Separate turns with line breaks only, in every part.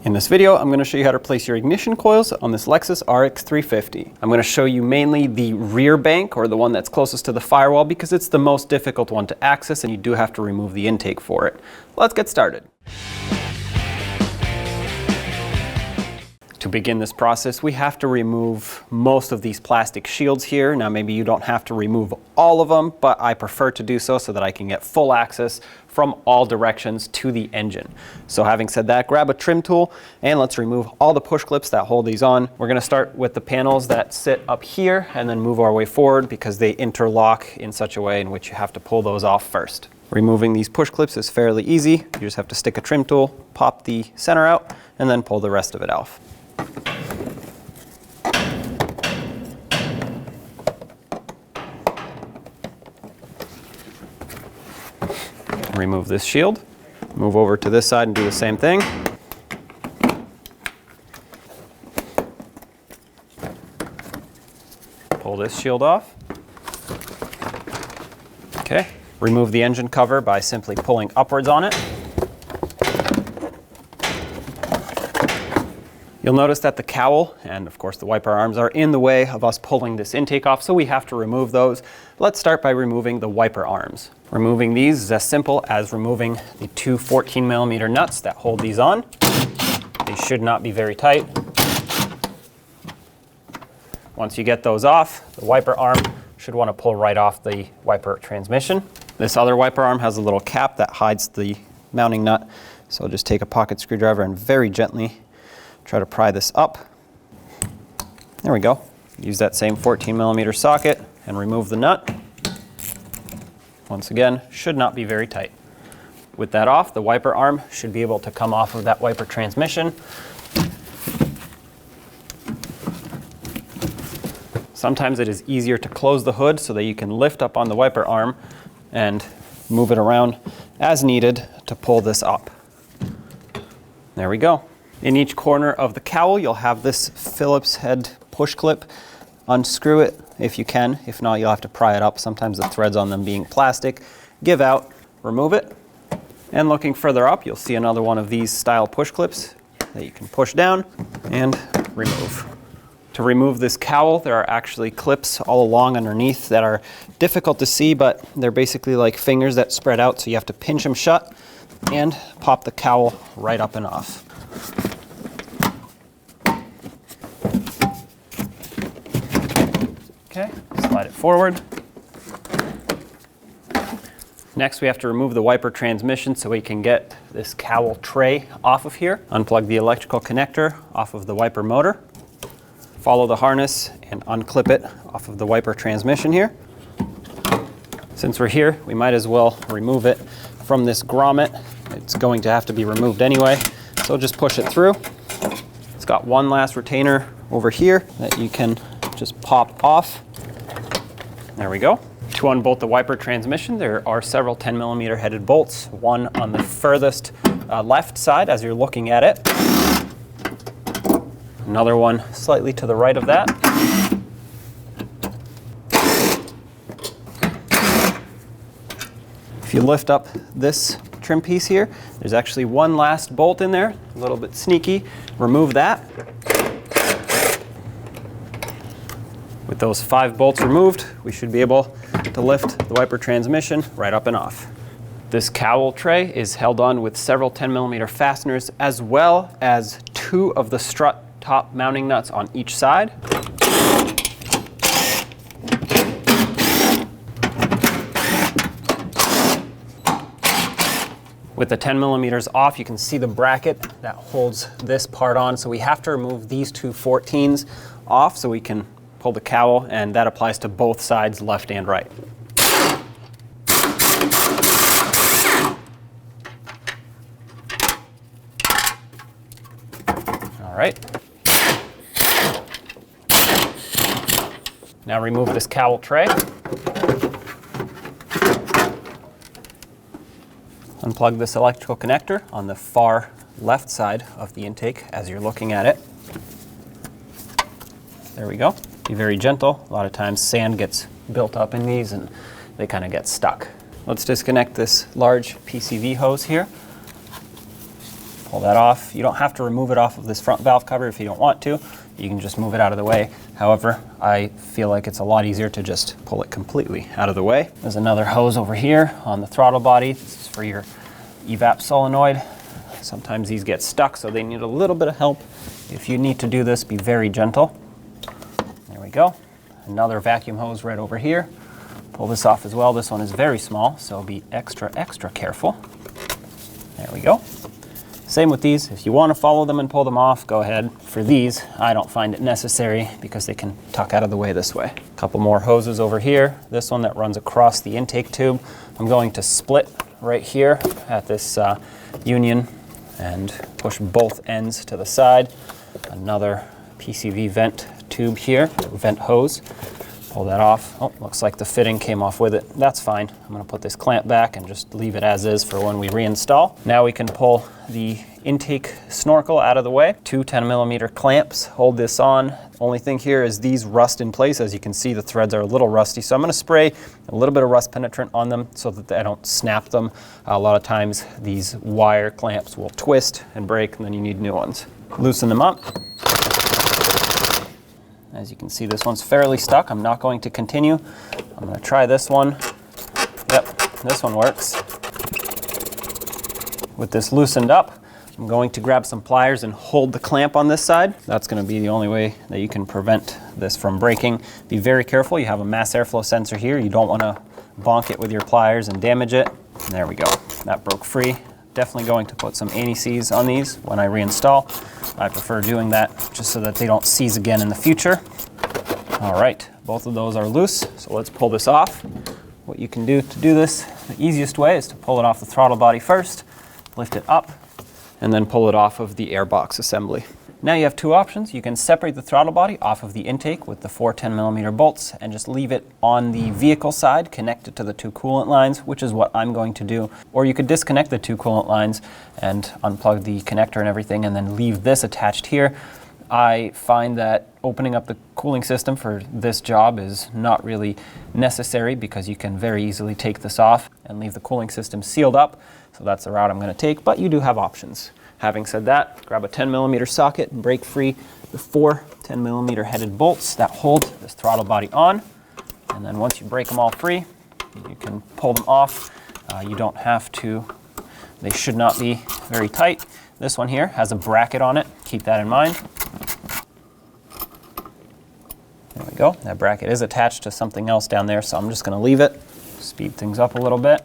In this video, I'm going to show you how to replace your ignition coils on this Lexus RX350. I'm going to show you mainly the rear bank, or the one that's closest to the firewall, because it's the most difficult one to access and you do have to remove the intake for it. Let's get started. To begin this process, we have to remove most of these plastic shields here. Now maybe you don't have to remove all of them, but I prefer to do so that I can get full access from all directions to the engine. So having said that, grab a trim tool and let's remove all the push clips that hold these on. We're going to start with the panels that sit up here and then move our way forward because they interlock in such a way in which you have to pull those off first. Removing these push clips is fairly easy. You just have to stick a trim tool, pop the center out, and then pull the rest of it off. Remove this shield, move over to this side and do the same thing. Pull this shield off. Okay, remove the engine cover by simply pulling upwards on it. You'll notice that the cowl and of course the wiper arms are in the way of us pulling this intake off, so we have to remove those. Let's start by removing the wiper arms. Removing these is as simple as removing the two 14mm nuts that hold these on. They should not be very tight. Once you get those off, the wiper arm should want to pull right off the wiper transmission. This other wiper arm has a little cap that hides the mounting nut, so just take a pocket screwdriver and very gently try to pry this up. There we go. Use that same 14mm socket and remove the nut. Once again, should not be very tight. With that off, the wiper arm should be able to come off of that wiper transmission. Sometimes it is easier to close the hood so that you can lift up on the wiper arm and move it around as needed to pull this up. There we go. In each corner of the cowl, you'll have this Phillips head push clip. Unscrew it if you can. If not, you'll have to pry it up. Sometimes the threads on them being plastic give out. Remove it. And looking further up, you'll see another one of these style push clips that you can push down and remove. To remove this cowl, there are actually clips all along underneath that are difficult to see, but they're basically like fingers that spread out, so you have to pinch them shut and pop the cowl right up and off. Okay, slide it forward. Next, we have to remove the wiper transmission so we can get this cowl tray off of here. Unplug the electrical connector off of the wiper motor. Follow the harness and unclip it off of the wiper transmission here. Since we're here, we might as well remove it from this grommet. It's going to have to be removed anyway, so just push it through. It's got one last retainer over here that you can just pop off. There we go. To unbolt the wiper transmission, there are several 10mm headed bolts, one on the furthest left side as you're looking at it. Another one slightly to the right of that. If you lift up this trim piece here, there's actually one last bolt in there, a little bit sneaky. Remove that. With those 5 bolts removed, we should be able to lift the wiper transmission right up and off. This cowl tray is held on with several 10mm fasteners, as well as 2 of the strut top mounting nuts on each side. With the 10mm off, you can see the bracket that holds this part on, so we have to remove these 2 14s off so we can pull the cowl, and that applies to both sides, left and right. All right. Now remove this cowl tray. Unplug this electrical connector on the far left side of the intake as you're looking at it. There we go. Be very gentle. A lot of times sand gets built up in these and they kind of get stuck. Let's disconnect this large PCV hose here. pull that off. You don't have to remove it off of this front valve cover if you don't want to. You can just move it out of the way. However, I feel like it's a lot easier to just pull it completely out of the way. There's another hose over here on the throttle body. This is for your evap solenoid. Sometimes these get stuck, so they need a little bit of help. If you need to do this, be very gentle. There we go. Another vacuum hose right over here. Pull this off as well. This one is very small, so be extra, extra careful. There we go. Same with these. If you want to follow them and pull them off, go ahead. For these, I don't find it necessary because they can tuck out of the way this way. A couple more hoses over here. This one that runs across the intake tube. I'm going to split right here at this union and push both ends to the side. Another PCV vent tube here, vent hose. Pull that off. Oh, looks like the fitting came off with it. That's fine. I'm going to put this clamp back and just leave it as is for when we reinstall. Now we can pull the intake snorkel out of the way. Two 10mm clamps hold this on. Only thing here is these rust in place. As you can see, the threads are a little rusty, so I'm going to spray a little bit of rust penetrant on them so that I don't snap them. A lot of times these wire clamps will twist and break, and then you need new ones. Loosen them up. As you can see, this one's fairly stuck. I'm not going to continue. I'm going to try this one. Yep, this one works. With this loosened up, I'm going to grab some pliers and hold the clamp on this side. That's going to be the only way that you can prevent this from breaking. Be very careful. You have a mass airflow sensor here. You don't want to bonk it with your pliers and damage it. And there we go. That broke free. Definitely going to put some anti-seize on these when I reinstall. I prefer doing that just so that they don't seize again in the future. All right, both of those are loose, so let's pull this off. What you can do to do this, the easiest way is to pull it off the throttle body first, lift it up, and then pull it off of the airbox assembly. Now you have two options. You can separate the throttle body off of the intake with the 4 10mm bolts and just leave it on the vehicle side connected to the two coolant lines, which is what I'm going to do. Or you could disconnect the two coolant lines and unplug the connector and everything and then leave this attached here. I find that opening up the cooling system for this job is not really necessary because you can very easily take this off and leave the cooling system sealed up. So that's the route I'm going to take, but you do have options. Having said that, grab a 10mm socket and break free the 4 10mm headed bolts that hold this throttle body on. And then once you break them all free, you can pull them off. You don't have to, they should not be very tight. This one here has a bracket on it. Keep that in mind. There we go. That bracket is attached to something else down there, so I'm just going to leave it. Speed things up a little bit.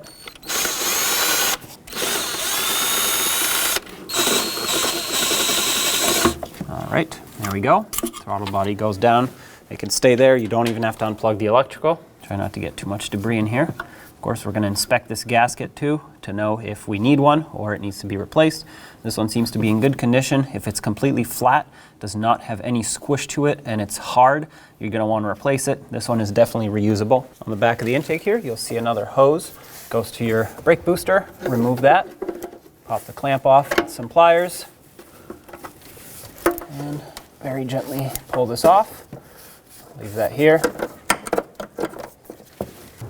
All right, there we go. Throttle body goes down. It can stay there. You don't even have to unplug the electrical. Try not to get too much debris in here. Of course, we're going to inspect this gasket too to know if we need one or it needs to be replaced. This one seems to be in good condition. If it's completely flat, does not have any squish to it, and it's hard, you're going to want to replace it. This one is definitely reusable. On the back of the intake here, you'll see another hose. Goes to your brake booster. Remove that. Pop the clamp off with some pliers. And very gently pull this off. Leave that here.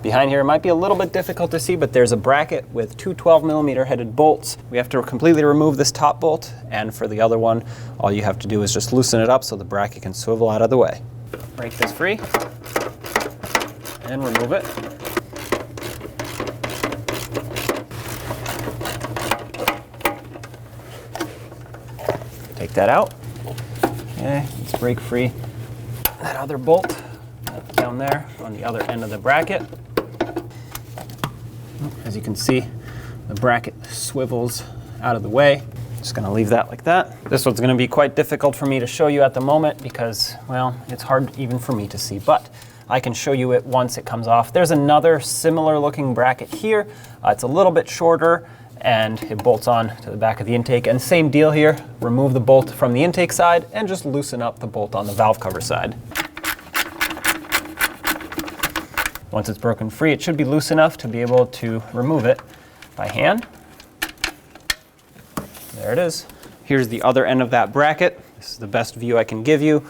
Behind here, it might be a little bit difficult to see, but there's a bracket with two 12mm headed bolts. We have to completely remove this top bolt, and for the other one, all you have to do is just loosen it up so the bracket can swivel out of the way. Break this free and remove it. Take that out. Okay, let's break free that other bolt down there on the other end of the bracket. As you can see, the bracket swivels out of the way. Just going to leave that like that. This one's going to be quite difficult for me to show you at the moment because, well, it's hard even for me to see, but I can show you it once it comes off. There's another similar looking bracket here. It's a little bit shorter and it bolts on to the back of the intake. And same deal here, remove the bolt from the intake side and just loosen up the bolt on the valve cover side. Once it's broken free, it should be loose enough to be able to remove it by hand. There it is. Here's the other end of that bracket. This is the best view I can give you.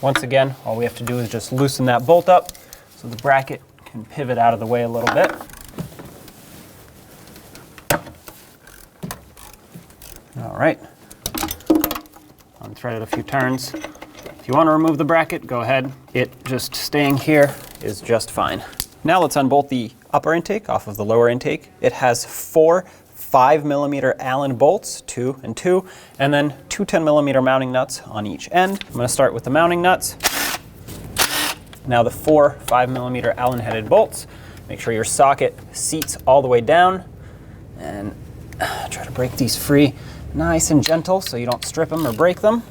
Once again, all we have to do is just loosen that bolt up so the bracket can pivot out of the way a little bit. All right. Unthread it a few turns. If you want to remove the bracket, go ahead. It just staying here is just fine. Now let's unbolt the upper intake off of the lower intake. It has 4 5mm Allen bolts, 2 and 2, and then 2 10mm mounting nuts on each end. I'm going to start with the mounting nuts. Now the 4 5mm Allen headed bolts. Make sure your socket seats all the way down, and try to break these free nice and gentle so you don't strip them or break them.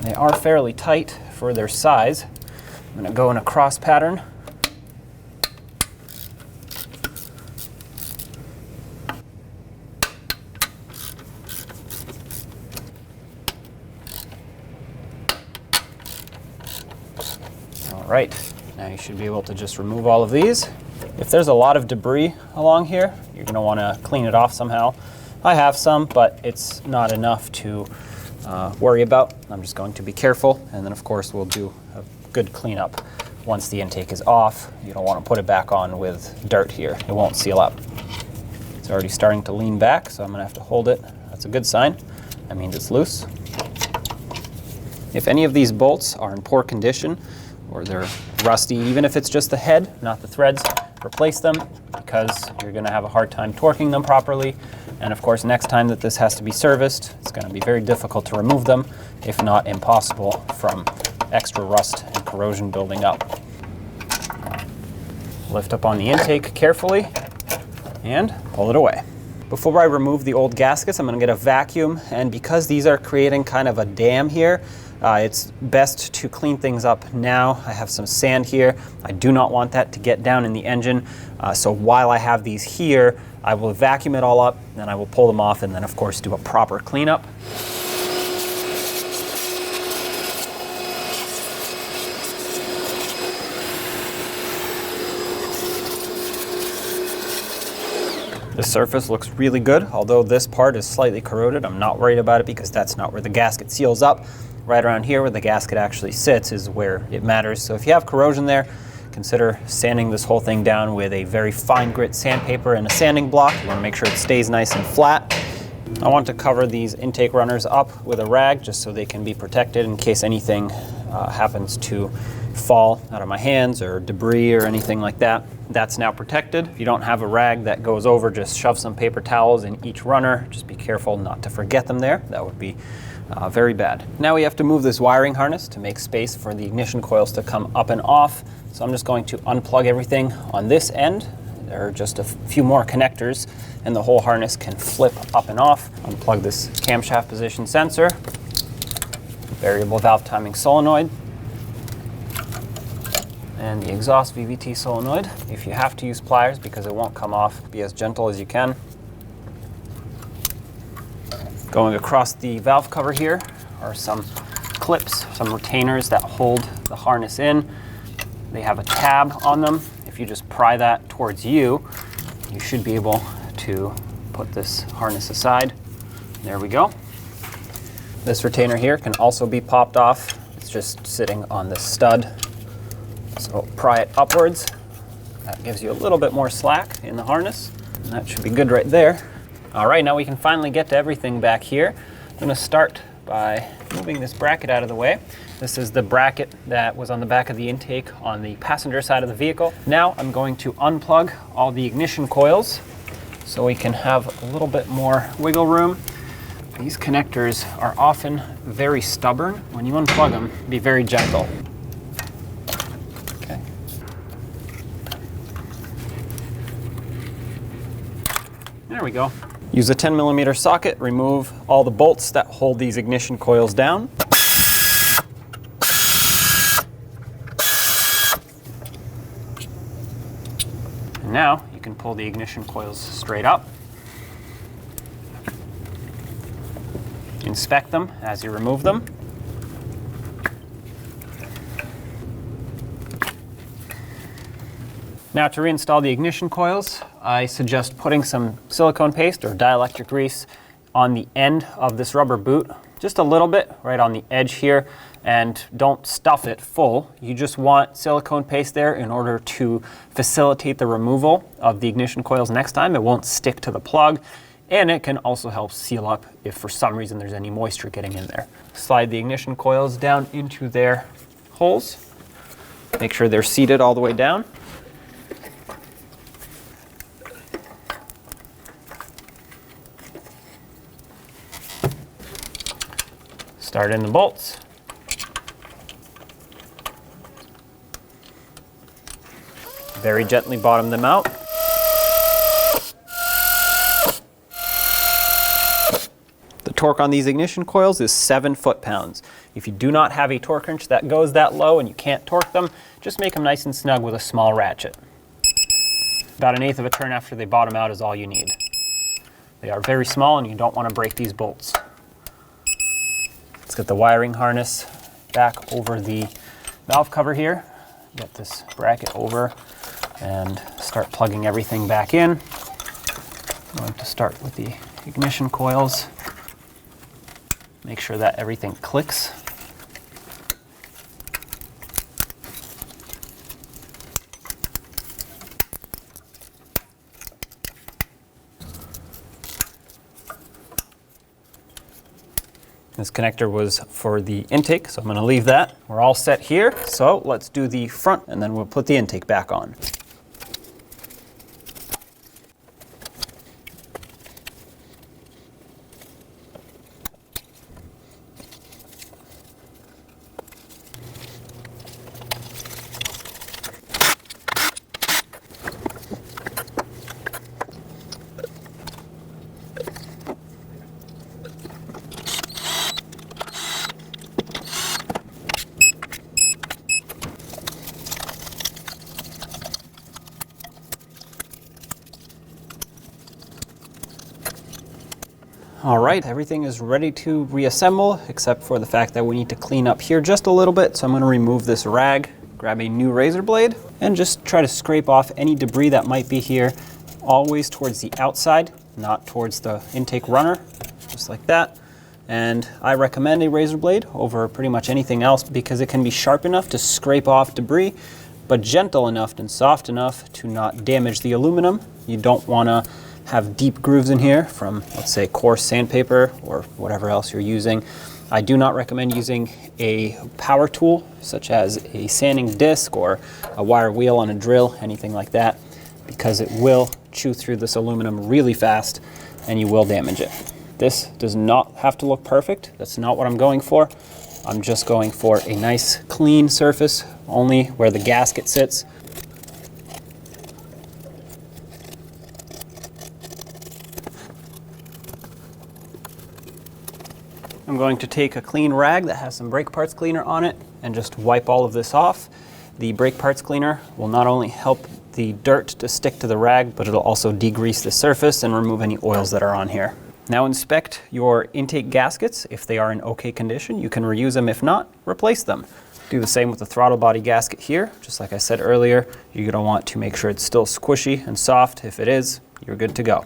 They are fairly tight for their size. I'm going to go in a cross pattern. All right, now you should be able to just remove all of these. If there's a lot of debris along here, you're going to want to clean it off somehow. I have some, but it's not enough to worry about. I'm just going to be careful, and then of course we'll do a good cleanup once the intake is off. You don't want to put it back on with dirt here. It won't seal up. It's already starting to lean back, so I'm going to have to hold it. That's a good sign. That means it's loose. If any of these bolts are in poor condition or they're rusty, even if it's just the head, not the threads, replace them, because you're going to have a hard time torquing them properly. And of course, next time that this has to be serviced, it's going to be very difficult to remove them, if not impossible, from extra rust and corrosion building up. Lift up on the intake carefully and pull it away. Before I remove the old gaskets, I'm going to get a vacuum, and because these are creating kind of a dam here, it's best to clean things up now. I have some sand here. I do not want that to get down in the engine. So while I have these here, I will vacuum it all up, then I will pull them off, and then of course do a proper cleanup. The surface looks really good, although this part is slightly corroded. I'm not worried about it because that's not where the gasket seals up. Right around here where the gasket actually sits is where it matters. So if you have corrosion there, consider sanding this whole thing down with a very fine grit sandpaper and a sanding block. You want to make sure it stays nice and flat. I want to cover these intake runners up with a rag just so they can be protected in case anything happens to fall out of my hands or debris or anything like that. That's now protected. If you don't have a rag that goes over, just shove some paper towels in each runner. Just be careful not to forget them there. That would be very bad. Now we have to move this wiring harness to make space for the ignition coils to come up and off. So I'm just going to unplug everything on this end. There are just a few more connectors and the whole harness can flip up and off. Unplug this camshaft position sensor, variable valve timing solenoid, and the exhaust VVT solenoid. If you have to use pliers because it won't come off, be as gentle as you can. Going across the valve cover here are some clips, some retainers that hold the harness in. They have a tab on them. If you just pry that towards you, you should be able to put this harness aside. There we go. This retainer here can also be popped off. It's just sitting on the stud. So pry it upwards. That gives you a little bit more slack in the harness. And that should be good right there. All right, now we can finally get to everything back here. I'm going to start by moving this bracket out of the way. This is the bracket that was on the back of the intake on the passenger side of the vehicle. Now I'm going to unplug all the ignition coils so we can have a little bit more wiggle room. These connectors are often very stubborn. When you unplug them, be very gentle. Okay. There we go. Use a 10mm socket, remove all the bolts that hold these ignition coils down. And now you can pull the ignition coils straight up. Inspect them as you remove them. Now to reinstall the ignition coils, I suggest putting some silicone paste or dielectric grease on the end of this rubber boot, just a little bit right on the edge here, and don't stuff it full. You just want silicone paste there in order to facilitate the removal of the ignition coils next time. It won't stick to the plug. And it can also help seal up if for some reason there's any moisture getting in there. Slide the ignition coils down into their holes. Make sure they're seated all the way down. Start in the bolts. Very gently bottom them out. The torque on these ignition coils is 7 foot-pounds. If you do not have a torque wrench that goes that low and you can't torque them, just make them nice and snug with a small ratchet. About 1/8 of a turn after they bottom out is all you need. They are very small and you don't want to break these bolts. Let's get the wiring harness back over the valve cover here. Get this bracket over and start plugging everything back in. I'm going to start with the ignition coils. Make sure that everything clicks. This connector was for the intake, so I'm going to leave that. We're all set here, so let's do the front and then we'll put the intake back on. All right, everything is ready to reassemble, except for the fact that we need to clean up here just a little bit. So I'm going to remove this rag, grab a new razor blade, and just try to scrape off any debris that might be here, always towards the outside, not towards the intake runner, just like that. And I recommend a razor blade over pretty much anything else because it can be sharp enough to scrape off debris, but gentle enough and soft enough to not damage the aluminum. You don't want to have deep grooves in here from, let's say, coarse sandpaper or whatever else you're using. I do not recommend using a power tool such as a sanding disc or a wire wheel on a drill, anything like that, because it will chew through this aluminum really fast and you will damage it. This does not have to look perfect. That's not what I'm going for. I'm just going for a nice clean surface, only where the gasket sits. I'm going to take a clean rag that has some brake parts cleaner on it and just wipe all of this off. The brake parts cleaner will not only help the dirt to stick to the rag, but it'll also degrease the surface and remove any oils that are on here. Now inspect your intake gaskets. If they are in okay condition, you can reuse them. If not, replace them. Do the same with the throttle body gasket here. Just like I said earlier, you're going to want to make sure it's still squishy and soft. If it is, you're good to go.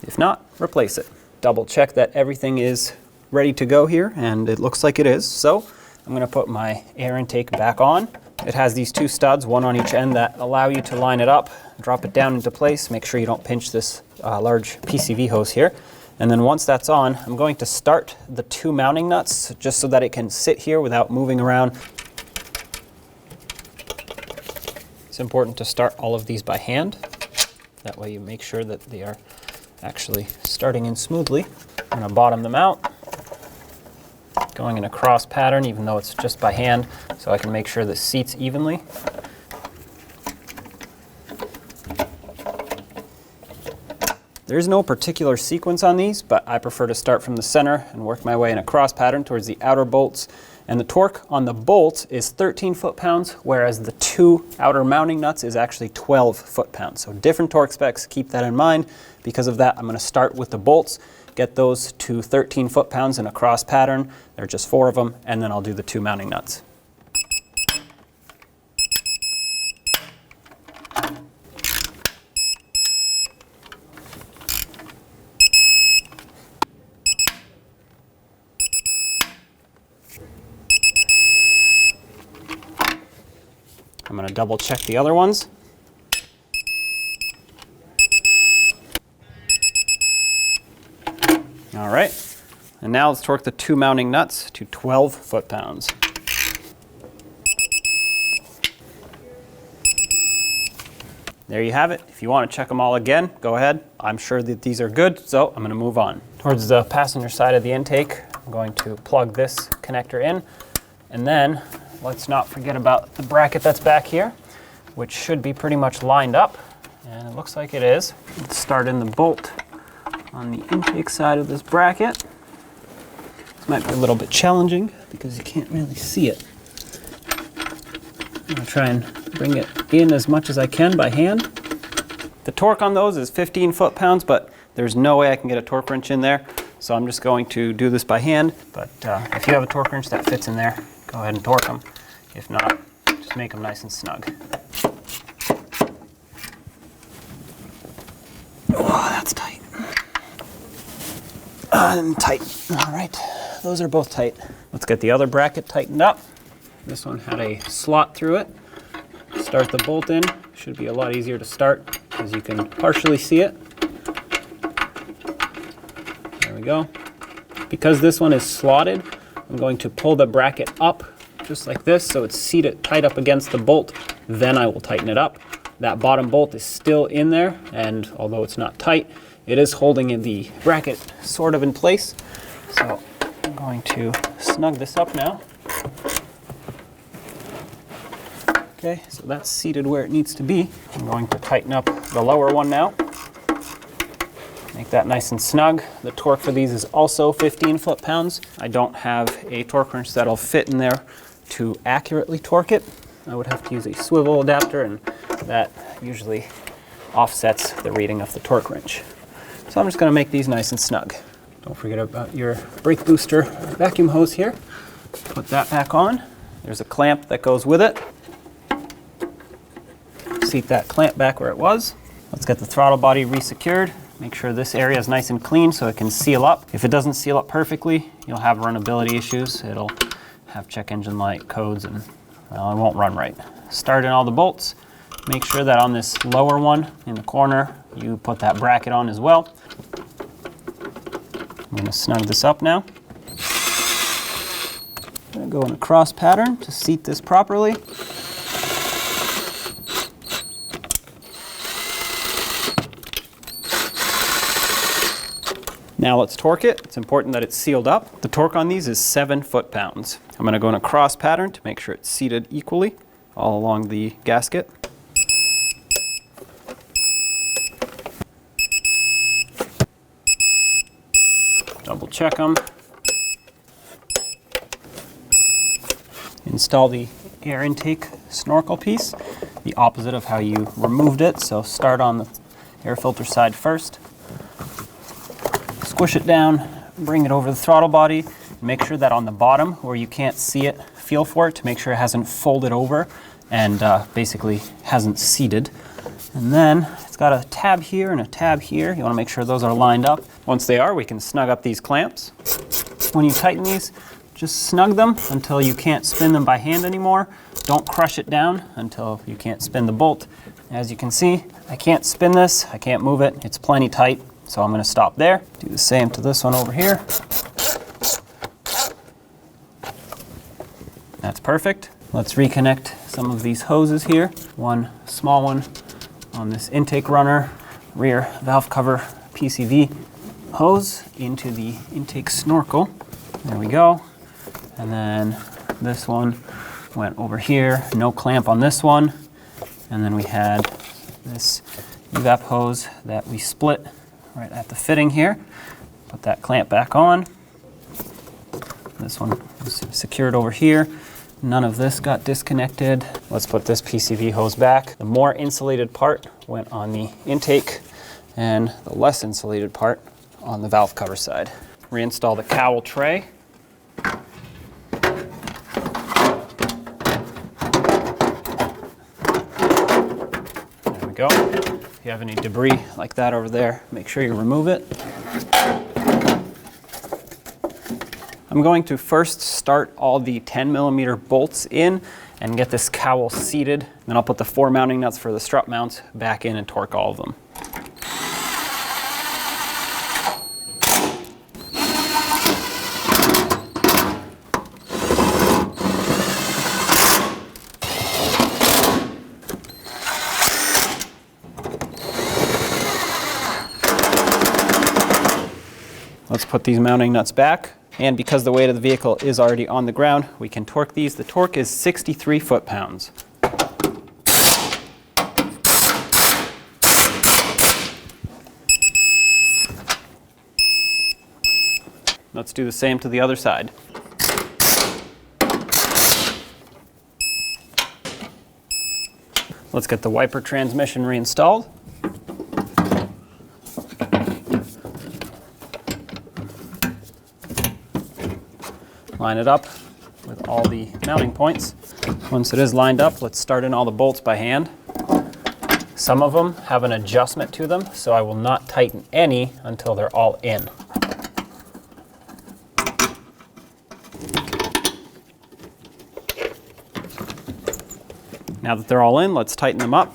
If not, replace it. Double check that everything is ready to go here, and it looks like it is. So I'm going to put my air intake back on. It has these two studs, one on each end, that allow you to line it up, drop it down into place. Make sure you don't pinch this large PCV hose here. And then once that's on, I'm going to start the two mounting nuts just so that it can sit here without moving around. It's important to start all of these by hand. That way you make sure that they are actually starting in smoothly. I'm going to bottom them out, going in a cross pattern, even though it's just by hand, so I can make sure this seats evenly. There's no particular sequence on these, but I prefer to start from the center and work my way in a cross pattern towards the outer bolts. And the torque on the bolts is 13 foot-pounds, whereas the two outer mounting nuts is actually 12 foot-pounds. So different torque specs, keep that in mind. Because of that, I'm going to start with the bolts, get those to 13 foot-pounds in a cross pattern. There are just 4 of them, and then I'll do the two mounting nuts. I'm going to double check the other ones. right, and now let's torque the 2 mounting nuts to 12 foot-pounds. There you have it. If you want to check them all again, go ahead. I'm sure that these are good, so I'm going to move on. Towards the passenger side of the intake, I'm going to plug this connector in, and then let's not forget about the bracket that's back here, which should be pretty much lined up, and it looks like it is. Let's start in the bolt on the intake side of this bracket. This might be a little bit challenging because you can't really see it. I'm going to try and bring it in as much as I can by hand. The torque on those is 15 foot-pounds, but there's no way I can get a torque wrench in there, so I'm just going to do this by hand. But if you have a torque wrench that fits in there, go ahead and torque them. If not, just make them nice and snug. Oh, that's tight. And tight. All right, those are both tight. Let's get the other bracket tightened up. This one had a slot through it. Start the bolt in. Should be a lot easier to start because you can partially see it. There we go. Because this one is slotted, I'm going to pull the bracket up just like this so it's seated tight up against the bolt. Then I will tighten it up. That bottom bolt is still in there, and although it's not tight, it is holding in the bracket sort of in place. So I'm going to snug this up now. Okay, so that's seated where it needs to be. I'm going to tighten up the lower one now. Make that nice and snug. The torque for these is also 15 foot-pounds. I don't have a torque wrench that'll fit in there to accurately torque it. I would have to use a swivel adapter, and that usually offsets the reading of the torque wrench. So I'm just going to make these nice and snug. Don't forget about your brake booster vacuum hose here. Put that back on. There's a clamp that goes with it. Seat that clamp back where it was. Let's get the throttle body resecured. Make sure this area is nice and clean so it can seal up. If it doesn't seal up perfectly, you'll have runnability issues. It'll have check engine light codes and, well, it won't run right. Start in all the bolts. Make sure that on this lower one in the corner, you put that bracket on as well. I'm going to snug this up now. I'm going to go in a cross pattern to seat this properly. Now let's torque it. It's important that it's sealed up. The torque on these is 7 foot-pounds. I'm going to go in a cross pattern to make sure it's seated equally all along the gasket. Double check them. Install the air intake snorkel piece, the opposite of how you removed it. So start on the air filter side first. Squish it down, bring it over the throttle body. Make sure that on the bottom where you can't see it, feel for it to make sure it hasn't folded over and basically hasn't seated. And then it's got a tab here and a tab here. You want to make sure those are lined up. Once they are, we can snug up these clamps. When you tighten these, just snug them until you can't spin them by hand anymore. Don't crush it down until you can't spin the bolt. As you can see, I can't spin this, I can't move it. It's plenty tight, so I'm going to stop there. Do the same to this one over here. That's perfect. Let's reconnect some of these hoses here. One small one on this intake runner, rear valve cover PCV hose into the intake snorkel. There we go. And then this one went over here, no clamp on this one. And then we had this evap hose that we split right at the fitting here. Put that clamp back on. This one was secured over here. None of this got disconnected. Let's put this PCV hose back. The more insulated part went on the intake and the less insulated part on the valve cover side. Reinstall the cowl tray. There we go. If you have any debris like that over there, make sure you remove it. I'm going to first start all the 10mm bolts in and get this cowl seated. Then I'll put the 4 mounting nuts for the strut mounts back in and torque all of them. Let's put these mounting nuts back. And because the weight of the vehicle is already on the ground, we can torque these. The torque is 63 foot-pounds. Let's do the same to the other side. Let's get the wiper transmission reinstalled. Line it up with all the mounting points. Once it is lined up, let's start in all the bolts by hand. Some of them have an adjustment to them, so I will not tighten any until they're all in. Now that they're all in, let's tighten them up.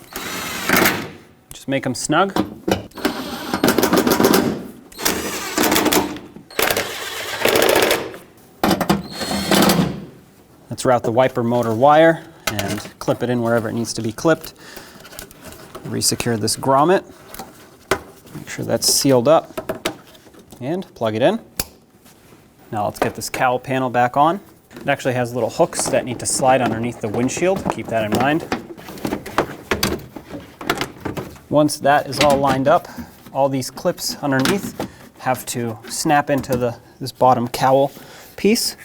Just make them snug. Let's route the wiper motor wire and clip it in wherever it needs to be clipped. Resecure this grommet. Make sure that's sealed up and plug it in. Now let's get this cowl panel back on. It actually has little hooks that need to slide underneath the windshield. Keep that in mind. Once that is all lined up, all these clips underneath have to snap into this bottom cowl piece.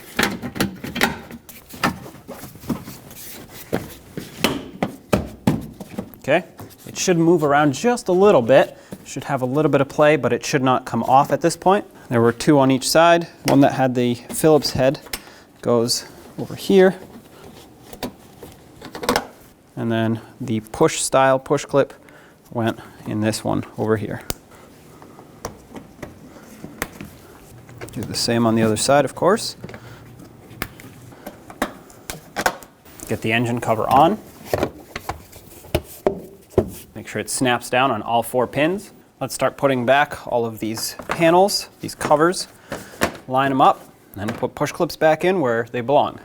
Okay, it should move around just a little bit. It should have a little bit of play, but it should not come off at this point. There were two on each side. One that had the Phillips head goes over here, and then the push style push clip went in this one over here. Do the same on the other side, of course. Get the engine cover on. Make sure it snaps down on all 4 pins. Let's start putting back all of these panels, these covers, line them up, and then put push clips back in where they belong.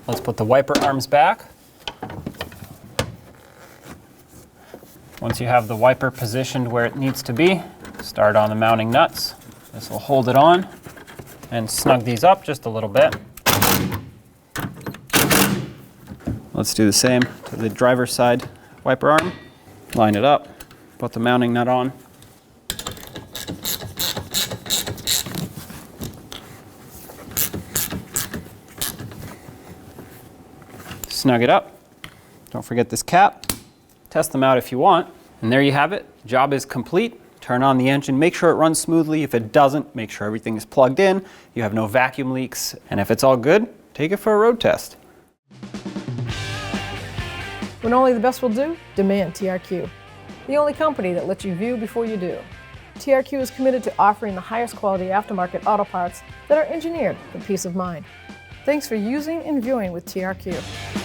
Let's put the wiper arms back. Once you have the wiper positioned where it needs to be, start on the mounting nuts. This will hold it on and snug these up just a little bit. Let's do the same to the driver's side wiper arm. Line it up, put the mounting nut on. Snug it up. Don't forget this cap. Test them out if you want. And there you have it. Job is complete. Turn on the engine, make sure it runs smoothly. If it doesn't, make sure everything is plugged in, you have no vacuum leaks, and if it's all good, take it for a road test.
When only the best will do, demand TRQ. The only company that lets you view before you do. TRQ is committed to offering the highest quality aftermarket auto parts that are engineered for peace of mind. Thanks for using and viewing with TRQ.